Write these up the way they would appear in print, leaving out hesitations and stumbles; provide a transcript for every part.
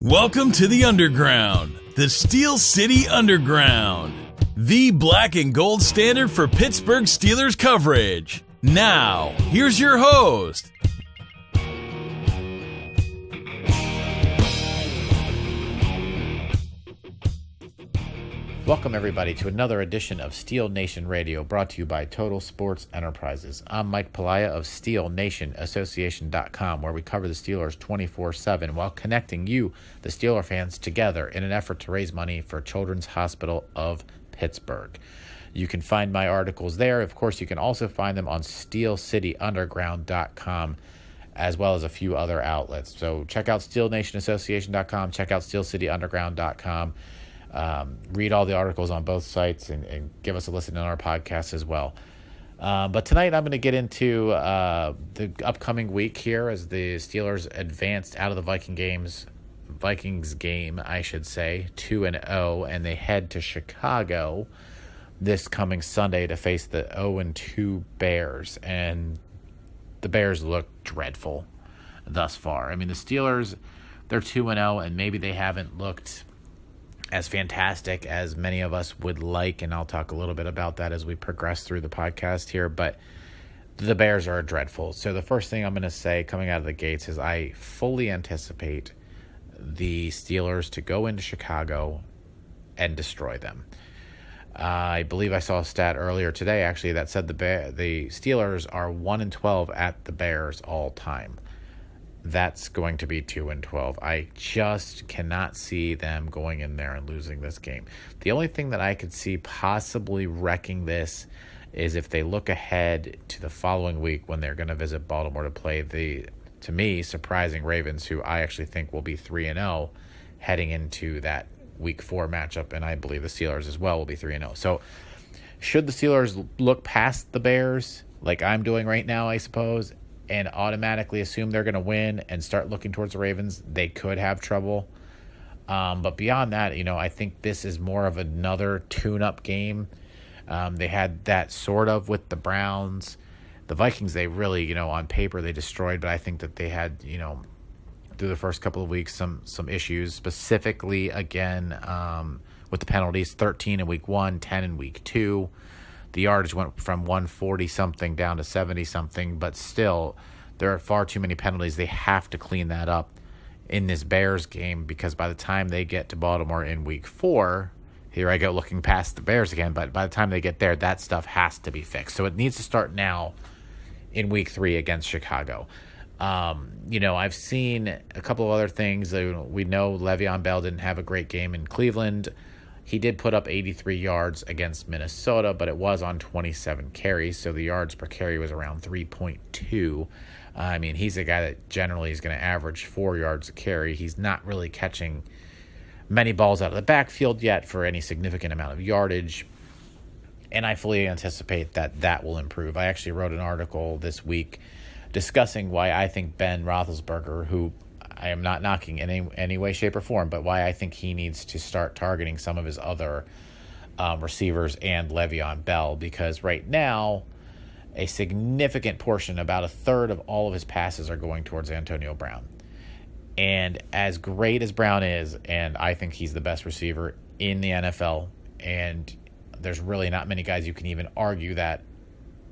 Welcome to the Underground, the Steel City Underground, the black and gold standard for Pittsburgh Steelers coverage. Now, here's your host. Welcome, everybody, to another edition of Steel Nation Radio, brought to you by Total Sports Enterprises. I'm Mike Pelaia of SteelNationAssociation.com, where we cover the Steelers 24/7 while connecting you, the Steeler fans, together in an effort to raise money for Children's Hospital of Pittsburgh. You can find my articles there. Of course, you can also find them on SteelCityUnderground.com, as well as a few other outlets. So check out SteelNationAssociation.com, check out SteelCityUnderground.com. Read all the articles on both sites and give us a listen on our podcast as well. But tonight I'm going to get into the upcoming week here as the Steelers advanced out of the Vikings game, I should say, 2-0, and they head to Chicago this coming Sunday to face the 0-2 Bears. And the Bears look dreadful thus far. I mean, the Steelers, they're 2-0, and maybe they haven't looked as fantastic as many of us would like, and I'll talk a little bit about that as we progress through the podcast here, but the Bears are dreadful. So the first thing I'm going to say coming out of the gates is I fully anticipate the Steelers to go into Chicago and destroy them. I believe I saw a stat earlier today, actually, that said the Steelers are 1-12 at the Bears all time. That's going to be 2-12. I just cannot see them going in there and losing this game. The only thing that I could see possibly wrecking this is if they look ahead to the following week when they're going to visit Baltimore to play the, to me, surprising Ravens, who I actually think will be 3-0 heading into that Week 4 matchup, and I believe the Steelers as well will be 3-0. So should the Steelers look past the Bears, like I'm doing right now, I suppose, and automatically assume they're going to win and start looking towards the Ravens, they could have trouble. But beyond that, I think this is more of another tune-up game. They had that sort of with the Browns. The Vikings, they really, on paper, they destroyed, but I think that they had, through the first couple of weeks, some issues, specifically, again, with the penalties, 13 in week 1, 10 in week 2. The yardage went from 140-something down to 70-something, but still, there are far too many penalties. They have to clean that up in this Bears game, because by the time they get to Baltimore in week 4, here I go looking past the Bears again, but by the time they get there, that stuff has to be fixed. So it needs to start now in week 3 against Chicago. I've seen a couple of other things. We know Le'Veon Bell didn't have a great game in Cleveland. He did put up 83 yards against Minnesota, but it was on 27 carries, so the yards per carry was around 3.2. I mean, he's a guy that generally is going to average 4 yards a carry. He's not really catching many balls out of the backfield yet for any significant amount of yardage, and I fully anticipate that will improve. I actually wrote an article this week discussing why I think Ben Roethlisberger, who I am not knocking in any way, shape, or form, but why I think he needs to start targeting some of his other receivers and Le'Veon Bell, because right now a significant portion, about a third of all of his passes, are going towards Antonio Brown. And as great as Brown is, and I think he's the best receiver in the NFL, and there's really not many guys you can even argue that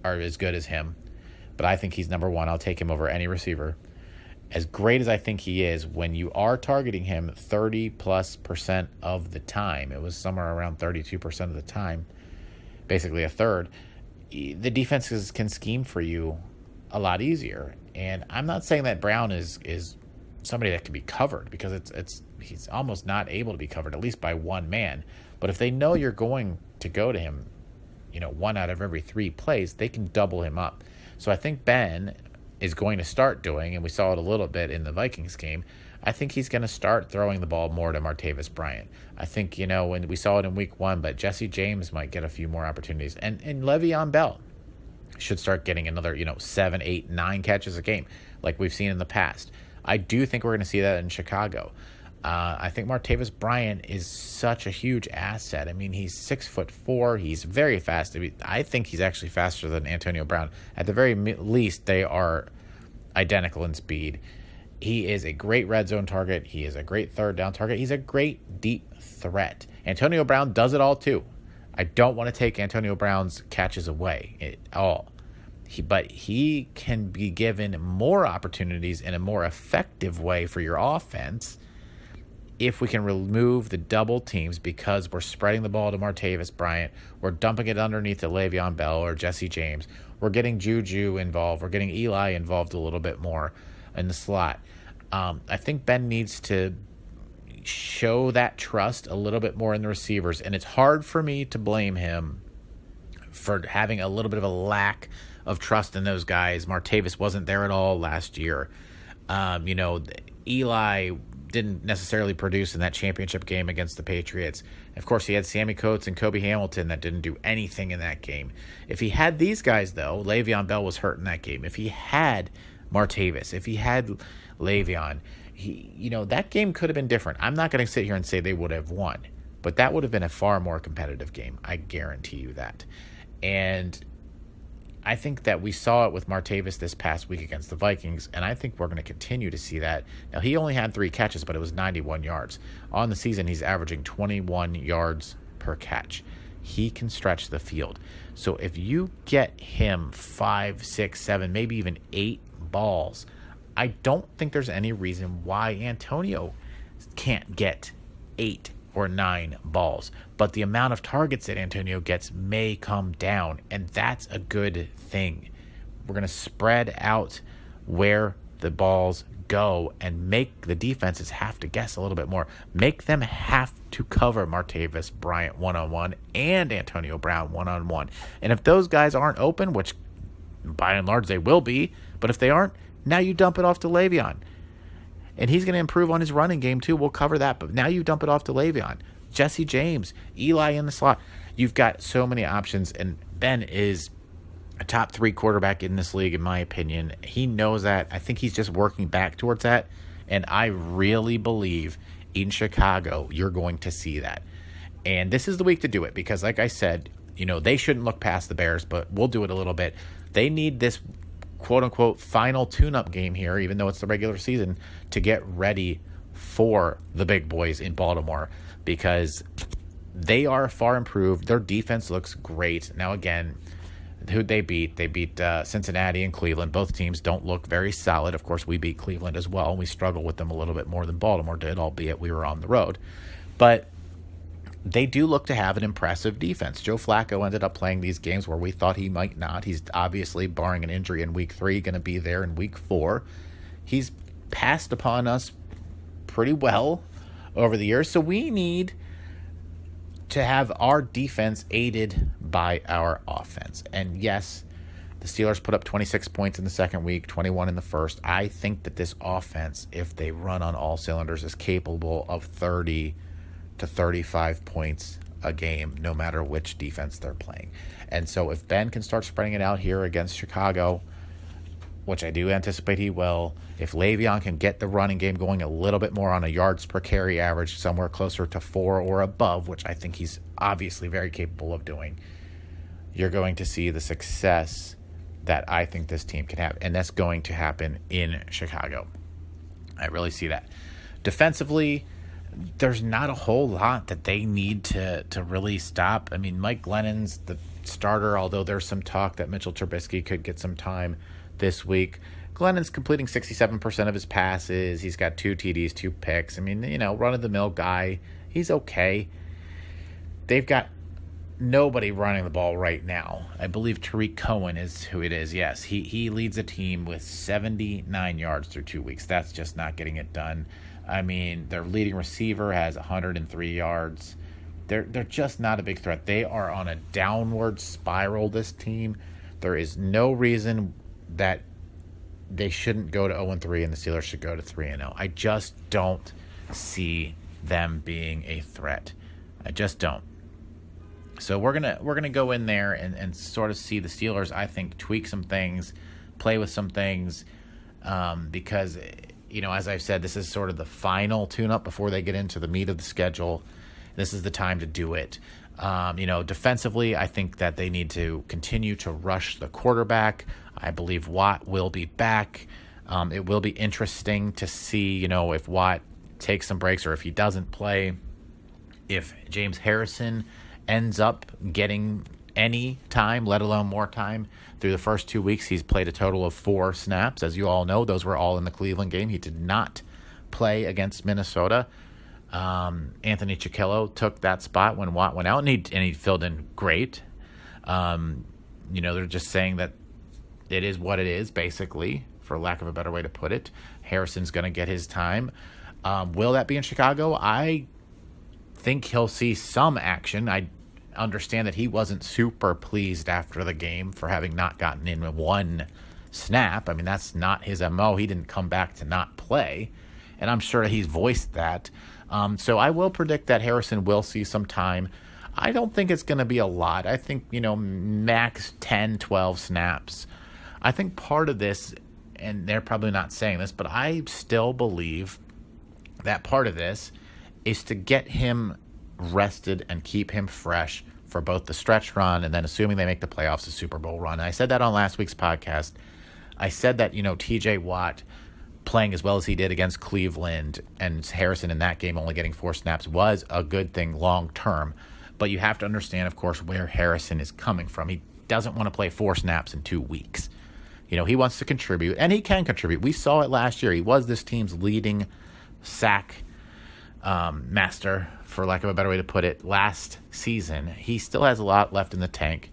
are as good as him, but I think he's number one. I'll take him over any receiver. As great as I think he is, when you are targeting him 30+% of the time, it was somewhere around 32% of the time, basically a third, the defenses can scheme for you a lot easier. And I'm not saying that Brown is somebody that can be covered, because he's almost not able to be covered, at least by one man. But if they know you're going to go to him, 1 out of every 3 plays, they can double him up. So I think Ben is going to start doing, and we saw it a little bit in the Vikings game, I think he's going to start throwing the ball more to Martavis Bryant. I think, when we saw it in week 1, but Jesse James might get a few more opportunities. And Le'Veon Bell should start getting another, 7, 8, 9 catches a game like we've seen in the past. I do think we're going to see that in Chicago. I think Martavis Bryant is such a huge asset. I mean, he's 6'4". He's very fast. I think he's actually faster than Antonio Brown. At the very least, they are identical in speed. He is a great red zone target. He is a great third down target. He's a great deep threat. Antonio Brown does it all too. I don't want to take Antonio Brown's catches away at all. But he can be given more opportunities in a more effective way for your offense if we can remove the double teams, because we're spreading the ball to Martavis Bryant. We're dumping it underneath to Le'Veon Bell or Jesse James. We're getting Juju involved. We're getting Eli involved a little bit more in the slot. I think Ben needs to show that trust a little bit more in the receivers, and it's hard for me to blame him for having a little bit of a lack of trust in those guys. Martavis wasn't there at all last year. Eli didn't necessarily produce in that championship game against the Patriots. Of course, he had Sammy Coates and Kobe Hamilton that didn't do anything in that game. If he had these guys, though, Le'Veon Bell was hurt in that game. If he had Martavis, if he had Le'Veon, that game could have been different. I'm not going to sit here and say they would have won, but that would have been a far more competitive game. I guarantee you that. And I think that we saw it with Martavis this past week against the Vikings, and I think we're going to continue to see that. Now, he only had 3 catches, but it was 91 yards. On the season, he's averaging 21 yards per catch. He can stretch the field. So if you get him 5, 6, 7, maybe even 8 balls, I don't think there's any reason why Antonio can't get 8 or 9 balls. But the amount of targets that Antonio gets may come down, and that's a good thing. We're going to spread out where the balls go and make the defenses have to guess a little bit more. Make them have to cover Martavis Bryant one-on-one and Antonio Brown one-on-one. And if those guys aren't open, which by and large they will be, but if they aren't, now you dump it off to Le'Veon. And he's going to improve on his running game too. We'll cover that. But now you dump it off to Le'Veon. Jesse James, Eli in the slot. You've got so many options. And Ben is a top 3 quarterback in this league, in my opinion. He knows that. I think he's just working back towards that. And I really believe in Chicago, you're going to see that. And this is the week to do it. Because like I said, they shouldn't look past the Bears, but we'll do it a little bit. They need this quote-unquote final tune-up game here, even though it's the regular season, to get ready for the big boys in Baltimore, because they are far improved. Their defense looks great. Now, again, who'd they beat? They beat Cincinnati and Cleveland. Both teams don't look very solid. Of course, we beat Cleveland as well, and we struggled with them a little bit more than Baltimore did, albeit we were on the road. But they do look to have an impressive defense. Joe Flacco ended up playing these games where we thought he might not. He's obviously, barring an injury in week 3, going to be there in week 4. He's passed upon us pretty well over the years. So we need to have our defense aided by our offense. And yes, the Steelers put up 26 points in the second week, 21 in the first. I think that this offense, if they run on all cylinders, is capable of 30 to 35 points a game, no matter which defense they're playing. And so if Ben can start spreading it out here against Chicago, which I do anticipate he will, if Le'Veon can get the running game going a little bit more on a yards per carry average, somewhere closer to 4 or above, which I think he's obviously very capable of doing, you're going to see the success that I think this team can have. And that's going to happen in Chicago. I really see that. Defensively, there's not a whole lot that they need to really stop. I mean, Mike Glennon's the starter, although there's some talk that Mitchell Trubisky could get some time this week. Glennon's completing 67% of his passes. He's got 2 TDs, 2 picks. I mean, run-of-the-mill guy. He's okay. They've got nobody running the ball right now. I believe Tariq Cohen is who it is. Yes, he leads a team with 79 yards through 2 weeks. That's just not getting it done. I mean, their leading receiver has 103 yards. They're just not a big threat. They are on a downward spiral, this team. There is no reason that they shouldn't go to 0-3 and the Steelers should go to 3-0. I just don't see them being a threat. I just don't. So we're gonna go in there and sort of see the Steelers, I think, tweak some things, play with some things, because, as I've said, this is sort of the final tune-up before they get into the meat of the schedule. This is the time to do it. Defensively, I think that they need to continue to rush the quarterback. I believe Watt will be back. It will be interesting to see, if Watt takes some breaks or if he doesn't play, if James Harrison ends up getting any time, let alone more time. Through the first 2 weeks, he's played a total of 4 snaps. As you all know, those were all in the Cleveland game. He did not play against Minnesota. Anthony Chiquillo took that spot when Watt went out, and he filled in great. They're just saying that it is what it is, basically, for lack of a better way to put it. Harrison's going to get his time. Will that be in Chicago? I think he'll see some action. I understand that he wasn't super pleased after the game for having not gotten in 1 snap. I mean, that's not his MO. He didn't come back to not play, and I'm sure he's voiced that. So I will predict that Harrison will see some time. I don't think it's going to be a lot. I think, max 10, 12 snaps. I think part of this, and they're probably not saying this, but I still believe that part of this is to get him rested and keep him fresh for both the stretch run and then, assuming they make the playoffs, the Super Bowl run. And I said that on last week's podcast. I said that, TJ Watt playing as well as he did against Cleveland and Harrison in that game only getting 4 snaps was a good thing long term. But you have to understand, of course, where Harrison is coming from. He doesn't want to play 4 snaps in 2 weeks. He wants to contribute, and he can contribute. We saw it last year. He was this team's leading sack master, for lack of a better way to put it, last season. He still has a lot left in the tank,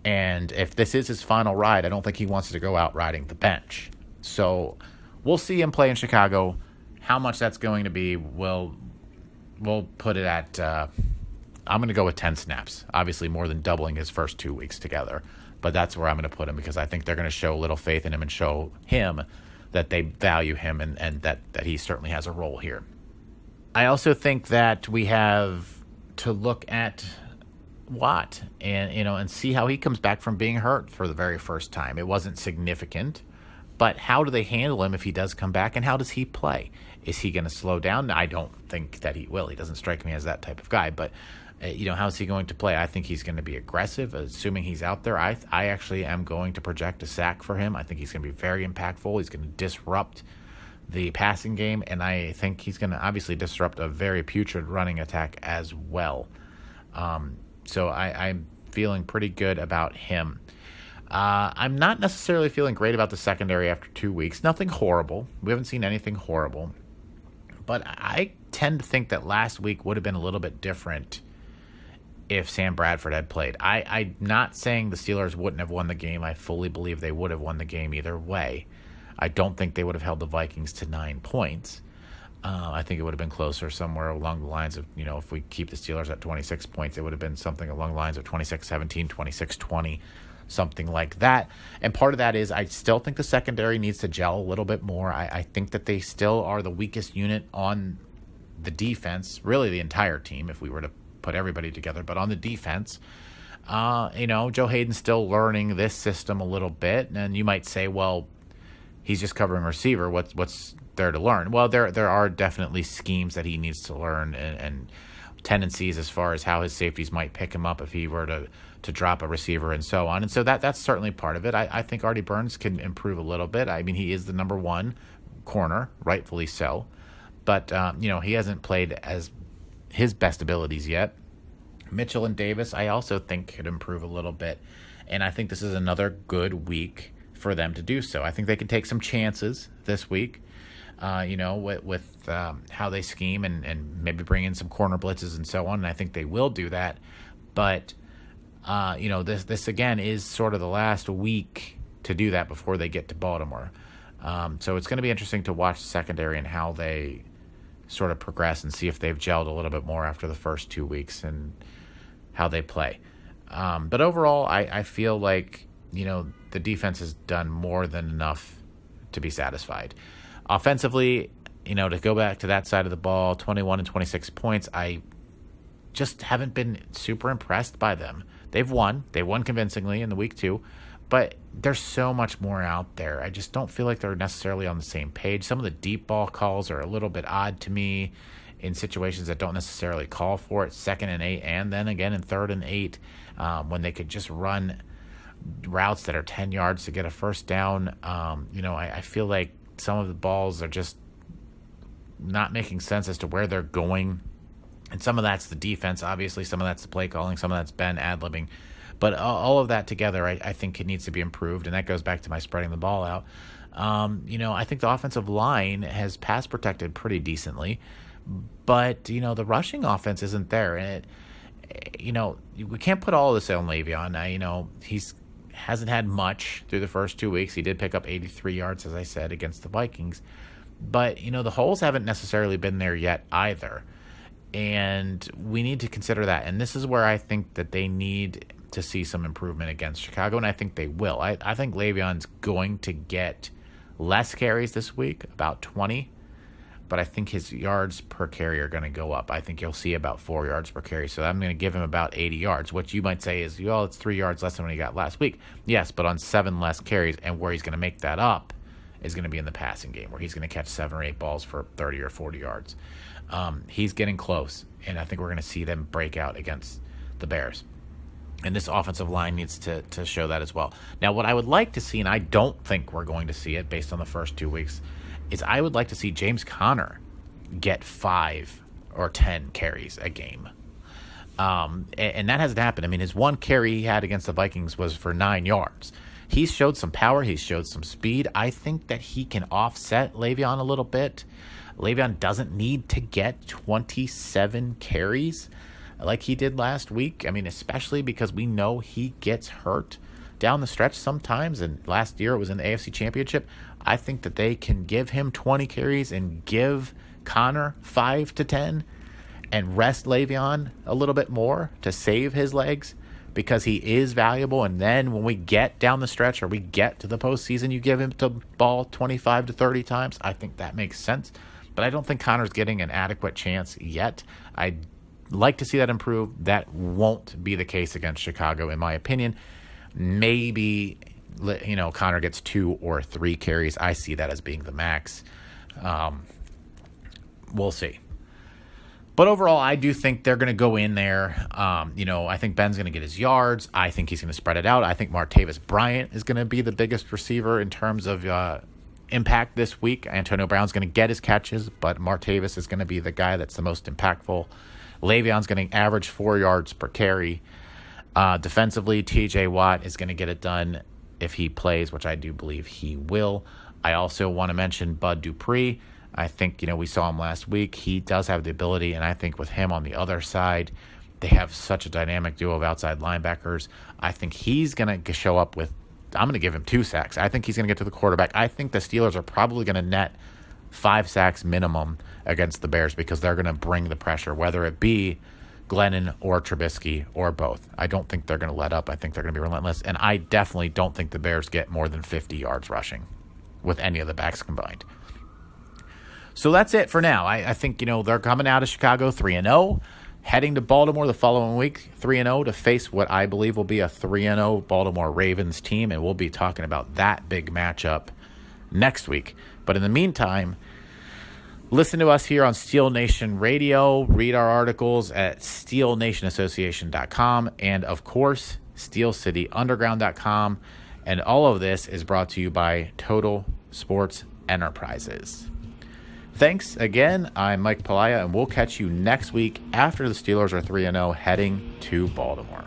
and if this is his final ride, I don't think he wants to go out riding the bench. So we'll see him play in Chicago. How much that's going to be, we'll put it at, I'm going to go with 10 snaps. Obviously more than doubling his first 2 weeks together, but that's where I'm going to put him because I think they're going to show a little faith in him and show him that they value him and that he certainly has a role here. I also think that we have to look at Watt and see how he comes back from being hurt for the very first time. It wasn't significant, but how do they handle him if he does come back, and how does he play? Is he going to slow down? I don't think that he will. He doesn't strike me as that type of guy, but how's he going to play? I think he's going to be aggressive, assuming he's out there. I actually am going to project a sack for him. I think he's going to be very impactful. He's going to disrupt the passing game, and I think he's going to obviously disrupt a very putrid running attack as well. So I'm feeling pretty good about him. I'm not necessarily feeling great about the secondary after 2 weeks. Nothing horrible. We haven't seen anything horrible. But I tend to think that last week would have been a little bit different if Sam Bradford had played. I'm not saying the Steelers wouldn't have won the game. I fully believe they would have won the game either way. I don't think they would have held the Vikings to 9 points. I think it would have been closer, somewhere along the lines of, if we keep the Steelers at 26 points, it would have been something along the lines of 26-17, 26-20, something like that. And part of that is I still think the secondary needs to gel a little bit more. I think that they still are the weakest unit on the defense, really the entire team, if we were to put everybody together. But on the defense, Joe Hayden's still learning this system a little bit. And you might say, well, he's just covering receiver. What's there to learn? Well, there are definitely schemes that he needs to learn and tendencies as far as how his safeties might pick him up if he were to drop a receiver and so on. And so that's certainly part of it. I think Artie Burns can improve a little bit. I mean, he is the number 1 corner, rightfully so. But, he hasn't played as his best abilities yet. Mitchell and Davis, I also think could improve a little bit. And I think this is another good week for them to do so. I think they can take some chances this week, with how they scheme and maybe bring in some corner blitzes and so on. And I think they will do that. But, this again is sort of the last week to do that before they get to Baltimore. So it's going to be interesting to watch the secondary and how they sort of progress and see if they've gelled a little bit more after the first 2 weeks and how they play. But overall, I feel like, the defense has done more than enough to be satisfied. Offensively, to go back to that side of the ball, 21 and 26 points, I just haven't been super impressed by them. They've won. They won convincingly in the week 2, but there's so much more out there. I just don't feel like they're necessarily on the same page. Some of the deep ball calls are a little bit odd to me in situations that don't necessarily call for it, 2nd and 8, and then again in 3rd and 8, when they could just run routes that are 10 yards to get a first down. I feel like some of the balls are just not making sense as to where they're going. And some of that's the defense, obviously. Some of that's the play calling. Some of that's Ben ad-libbing. But all of that together, I think it needs to be improved. And that goes back to my spreading the ball out. I think the offensive line has pass protected pretty decently. But, the rushing offense isn't there. And, we can't put all of this on Le'Veon. He's hasn't had much through the first 2 weeks. He did pick up 83 yards, as I said, against the Vikings. But, the holes haven't necessarily been there yet either. And we need to consider that. And this is where I think that they need to see some improvement against Chicago, and I think they will. I think Le'Veon's going to get less carries this week, about 20, but I think his yards per carry are going to go up. I think you'll see about 4 yards per carry, so I'm going to give him about 80 yards, which you might say is, it's 3 yards less than what he got last week. Yes, but on 7 less carries, and where he's going to make that up is going to be in the passing game, where he's going to catch 7 or 8 balls for 30 or 40 yards. He's getting close, and I think we're going to see them break out against the Bears. And this offensive line needs to show that as well. Now, what I would like to see, and I don't think we're going to see it based on the first 2 weeks, is I would like to see James Conner get 5 or 10 carries a game. And that hasn't happened. I mean, his 1 carry he had against the Vikings was for 9 yards. He's showed some power. He's showed some speed. I think that he can offset Le'Veon a little bit. Le'Veon doesn't need to get 27 carries like he did last week. I mean, especially because we know he gets hurt down the stretch sometimes. And last year it was in the AFC Championship. I think that they can give him 20 carries and give Conner 5 to 10 and rest Le'Veon a little bit more to save his legs, because he is valuable. And then when we get down the stretch or we get to the postseason, you give him the ball 25 to 30 times. I think that makes sense. But I don't think Conner's getting an adequate chance yet. I'd like to see that improve. That won't be the case against Chicago, in my opinion. Maybe, Conner gets 2 or 3 carries. I see that as being the max. We'll see. But overall, I do think they're going to go in there. I think Ben's going to get his yards. I think he's going to spread it out. I think Martavis Bryant is going to be the biggest receiver in terms of impact this week. Antonio Brown's going to get his catches, but Martavis is going to be the guy that's the most impactful. Le'Veon's going to average 4 yards per carry. Defensively, TJ Watt is going to get it done if he plays, which I do believe he will. I also want to mention Bud Dupree. I think, we saw him last week. He does have the ability, and I think with him on the other side, they have such a dynamic duo of outside linebackers. I think he's going to show up with, I'm going to give him 2 sacks. I think he's going to get to the quarterback. I think the Steelers are probably going to net 5 sacks minimum against the Bears, because they're going to bring the pressure, whether it be Glennon or Trubisky or both. I don't think they're going to let up. I think they're going to be relentless. And I definitely don't think the Bears get more than 50 yards rushing with any of the backs combined. So that's it for now. I think, they're coming out of Chicago 3-0, heading to Baltimore the following week 3-0 to face what I believe will be a 3-0 Baltimore Ravens team. And we'll be talking about that big matchup next week. But in the meantime, listen to us here on Steel Nation Radio. Read our articles at steelnationassociation.com and, of course, steelcityunderground.com. And all of this is brought to you by Total Sports Enterprises. Thanks again. I'm Mike Pelaia, and we'll catch you next week after the Steelers are 3-0 heading to Baltimore.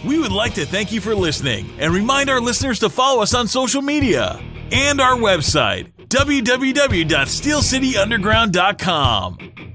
We would like to thank you for listening and remind our listeners to follow us on social media and our website, www.steelcityunderground.com.